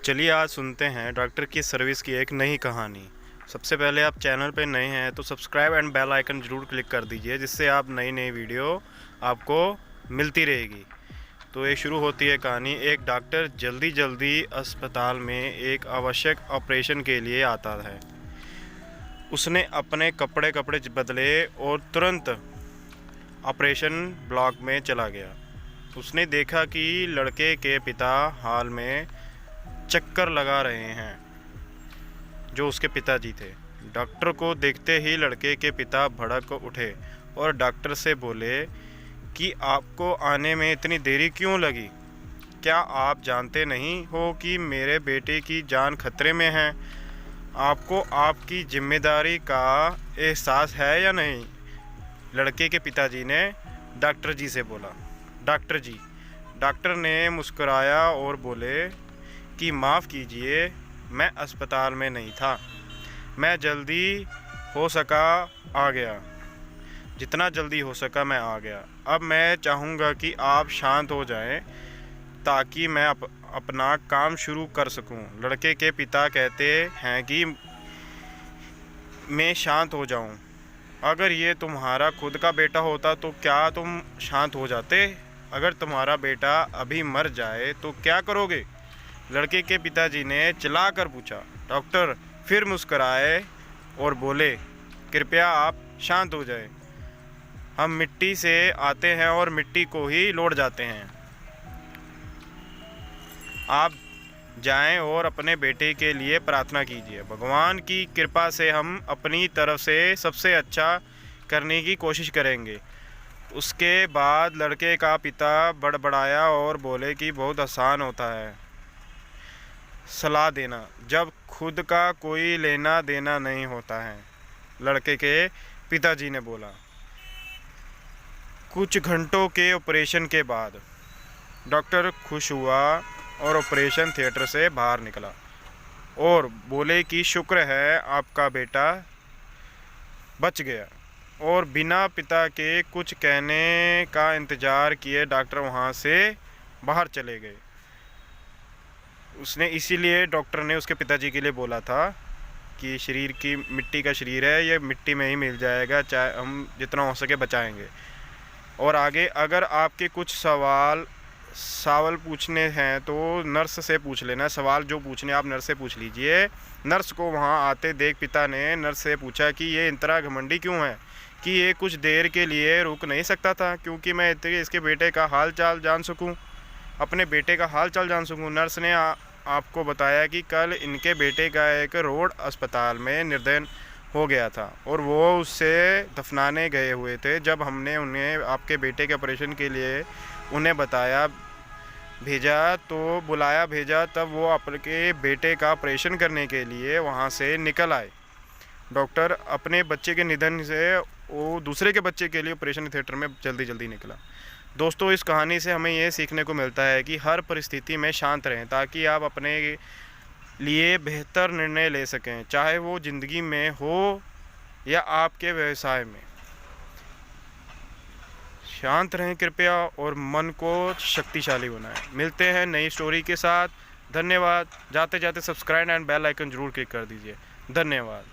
चलिए आज सुनते हैं डॉक्टर की सर्विस की एक नई कहानी। सबसे पहले आप चैनल पे नए हैं तो सब्सक्राइब एंड बेल आइकन ज़रूर क्लिक कर दीजिए, जिससे आप नई नई वीडियो आपको मिलती रहेगी। तो ये शुरू होती है कहानी। एक डॉक्टर जल्दी जल्दी अस्पताल में एक आवश्यक ऑपरेशन के लिए आता है। उसने अपने कपड़े बदले और तुरंत ऑपरेशन ब्लॉक में चला गया। उसने देखा कि लड़के के पिता हाल में चक्कर लगा रहे हैं, जो उसके पिताजी थे। डॉक्टर को देखते ही लड़के के पिता भड़क उठे और डॉक्टर से बोले कि आपको आने में इतनी देरी क्यों लगी? क्या आप जानते नहीं हो कि मेरे बेटे की जान खतरे में है? आपको आपकी जिम्मेदारी का एहसास है या नहीं? लड़के के पिताजी ने डॉक्टर जी से बोला। डॉक्टर जी। डॉक्टर ने मुस्कुराया और बोले कि माफ़ कीजिए, मैं अस्पताल में नहीं था। मैं जल्दी हो सका आ गया। जितना जल्दी हो सका मैं आ गया। अब मैं चाहूँगा कि आप शांत हो जाएं ताकि मैं अपना काम शुरू कर सकूं। लड़के के पिता कहते हैं कि मैं शांत हो जाऊं। अगर ये तुम्हारा खुद का बेटा होता तो क्या तुम शांत हो जाते? अगर तुम्हारा बेटा अभी मर जाए तो क्या करोगे? लड़के के पिताजी ने चिल्लाकर पूछा। डॉक्टर फिर मुस्कराए और बोले, कृपया आप शांत हो जाए। हम मिट्टी से आते हैं और मिट्टी को ही लौट जाते हैं। आप जाएं और अपने बेटे के लिए प्रार्थना कीजिए। भगवान की कृपा से हम अपनी तरफ से सबसे अच्छा करने की कोशिश करेंगे। उसके बाद लड़के का पिता बड़बड़ाया और बोले कि बहुत आसान होता है सलाह देना, जब खुद का कोई लेना देना नहीं होता है। लड़के के पिताजी ने बोला। कुछ घंटों के ऑपरेशन के बाद डॉक्टर खुश हुआ और ऑपरेशन थिएटर से बाहर निकला और बोले कि शुक्र है आपका बेटा बच गया। और बिना पिता के कुछ कहने का इंतज़ार किए डॉक्टर वहाँ से बाहर चले गए। उसने इसीलिए डॉक्टर ने उसके पिताजी के लिए बोला था कि शरीर की मिट्टी का शरीर है, ये मिट्टी में ही मिल जाएगा, चाहे हम जितना हो सके बचाएंगे। और आगे अगर आपके कुछ सवाल पूछने हैं तो नर्स से पूछ लेना। सवाल जो पूछने आप नर्स से पूछ लीजिए। नर्स को वहाँ आते देख पिता ने नर्स से पूछा कि ये इतना घमंडी क्यों है कि ये कुछ देर के लिए रुक नहीं सकता था, क्योंकि मैं इसके बेटे का हाल चाल जान सकूँ, अपने बेटे का हाल चाल जान सकूँ। नर्स ने आपको बताया कि कल इनके बेटे का एक रोड अस्पताल में निधन हो गया था और वो उससे दफनाने गए हुए थे। जब हमने उन्हें आपके बेटे के ऑपरेशन के लिए उन्हें बुलाया भेजा, तब वो आपके बेटे का ऑपरेशन करने के लिए वहाँ से निकल आए। डॉक्टर अपने बच्चे के निधन से वो दूसरे के बच्चे के लिए ऑपरेशन थिएटर में जल्दी निकला। दोस्तों, इस कहानी से हमें ये सीखने को मिलता है कि हर परिस्थिति में शांत रहें ताकि आप अपने लिए बेहतर निर्णय ले सकें, चाहे वो ज़िंदगी में हो या आपके व्यवसाय में। शांत रहें कृपया और मन को शक्तिशाली बनाएं। मिलते हैं नई स्टोरी के साथ। धन्यवाद। जाते जाते सब्सक्राइब एंड बेल आइकन ज़रूर क्लिक कर दीजिए। धन्यवाद।